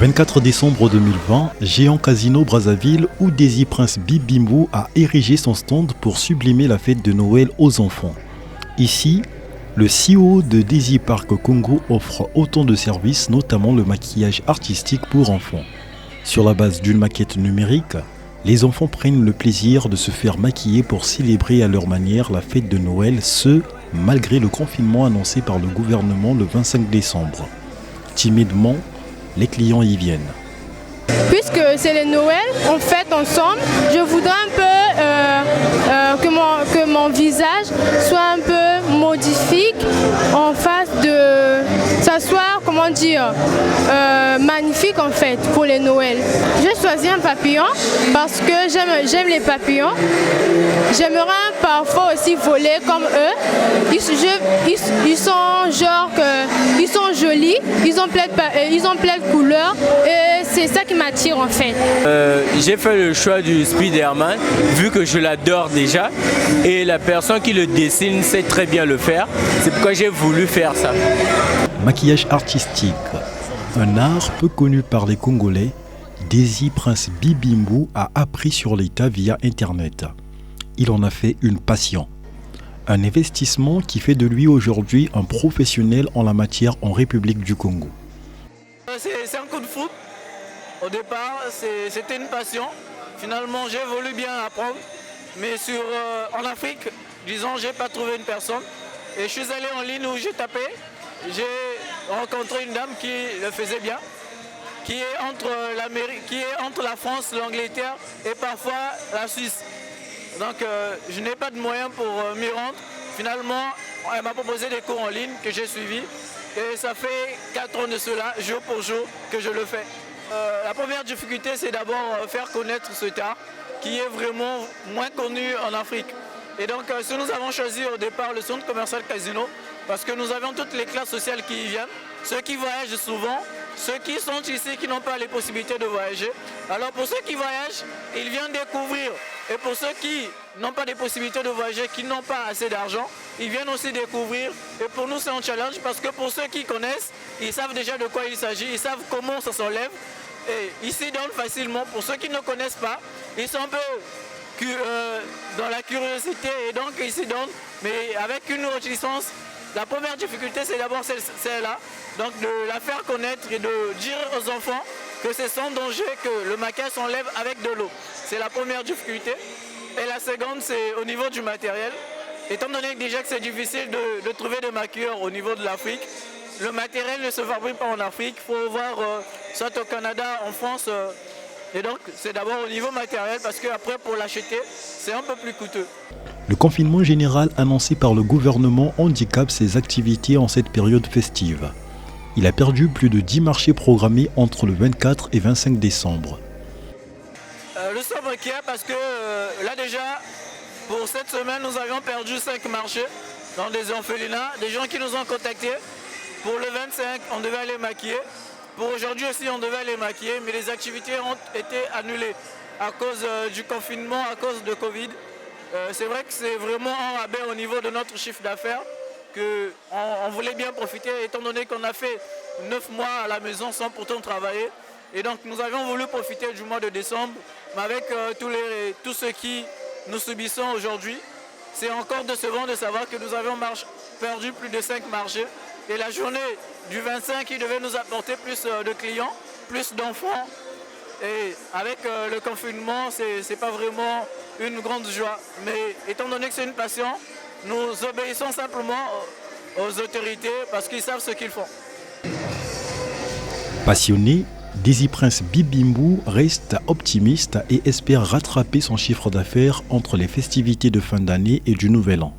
24 décembre 2020, Géant Casino Brazzaville où Daisy Prince Bibimbo a érigé son stand pour sublimer la fête de Noël aux enfants. Ici, le CEO de Daisy Park Congo offre autant de services, notamment le maquillage artistique pour enfants. Sur la base d'une maquette numérique, les enfants prennent le plaisir de se faire maquiller pour célébrer à leur manière la fête de Noël, ce, malgré le confinement annoncé par le gouvernement le 25 décembre. Timidement, les clients y viennent. Puisque c'est le Noël, on fête ensemble, je voudrais un peu que mon visage soit un peu modifique en face de... ça soit, magnifique en fait pour les Noëls. J'ai choisi un papillon parce que j'aime les papillons. J'aimerais parfois aussi voler comme eux. Ils sont jolis, ils ont plein de couleurs et c'est ça qui m'attire en fait. J'ai fait le choix du Spider-Man vu que je l'adore déjà et la personne qui le dessine sait très bien le faire. C'est pourquoi j'ai voulu faire ça. Maquillage artistique, un art peu connu par les Congolais, Daisy Prince Bibimbo a appris sur l'état via Internet. Il en a fait une passion. Un investissement qui fait de lui aujourd'hui un professionnel en la matière en République du Congo. C'est un coup de foot. Au départ, c'était une passion. Finalement, j'ai voulu bien apprendre. Mais en Afrique, disons, j'ai pas trouvé une personne. Et je suis allé en ligne où j'ai tapé. J'ai rencontré une dame qui le faisait bien, qui est entre la France, l'Angleterre et parfois la Suisse. Donc je n'ai pas de moyens pour m'y rendre. Finalement, elle m'a proposé des cours en ligne que j'ai suivis. Et ça fait 4 ans de cela, jour pour jour, que je le fais. La première difficulté, c'est d'abord faire connaître cet art qui est vraiment moins connu en Afrique. Et donc, si nous avons choisi au départ le centre commercial Casino, parce que nous avons toutes les classes sociales qui y viennent, ceux qui voyagent souvent, ceux qui sont ici qui n'ont pas les possibilités de voyager. Alors pour ceux qui voyagent, ils viennent découvrir. Et pour ceux qui n'ont pas les possibilités de voyager, qui n'ont pas assez d'argent, ils viennent aussi découvrir. Et pour nous, c'est un challenge parce que pour ceux qui connaissent, ils savent déjà de quoi il s'agit, ils savent comment ça s'enlève. Et ils s'y donnent facilement. Pour ceux qui ne connaissent pas, ils sont un peu dans la curiosité et donc ils s'y donnent. Mais avec une autre licence, la première difficulté, c'est d'abord celle-là, donc de la faire connaître et de dire aux enfants que c'est sans danger que le maquillage s'enlève avec de l'eau. C'est la première difficulté. Et la seconde, c'est au niveau du matériel. Étant donné déjà que c'est difficile de trouver des maquilleurs au niveau de l'Afrique, le matériel ne se fabrique pas en Afrique, il faut voir soit au Canada, en France. Et donc, c'est d'abord au niveau matériel parce qu'après, pour l'acheter, c'est un peu plus coûteux. Le confinement général annoncé par le gouvernement handicape ses activités en cette période festive. Il a perdu plus de 10 marchés programmés entre le 24 et 25 décembre. Nous sommes inquiets parce que là déjà, pour cette semaine, nous avions perdu 5 marchés dans des orphelinats, des gens qui nous ont contactés. Pour le 25, on devait aller maquiller. Pour aujourd'hui aussi, on devait aller maquiller, mais les activités ont été annulées à cause du confinement, à cause de Covid. C'est vrai que c'est vraiment un rabais au niveau de notre chiffre d'affaires, qu'on voulait bien profiter, étant donné qu'on a fait 9 mois à la maison sans pourtant travailler. Et donc nous avions voulu profiter du mois de décembre, mais avec tout ce qui nous subissons aujourd'hui, c'est encore décevant de savoir que nous avons perdu plus de 5 marchés. Et la journée du 25, qui devait nous apporter plus de clients, plus d'enfants. Et avec le confinement, c'est pas vraiment une grande joie. Mais étant donné que c'est une passion, nous obéissons simplement aux autorités parce qu'ils savent ce qu'ils font. Passionné, Daisy Prince Bibimbo reste optimiste et espère rattraper son chiffre d'affaires entre les festivités de fin d'année et du Nouvel An.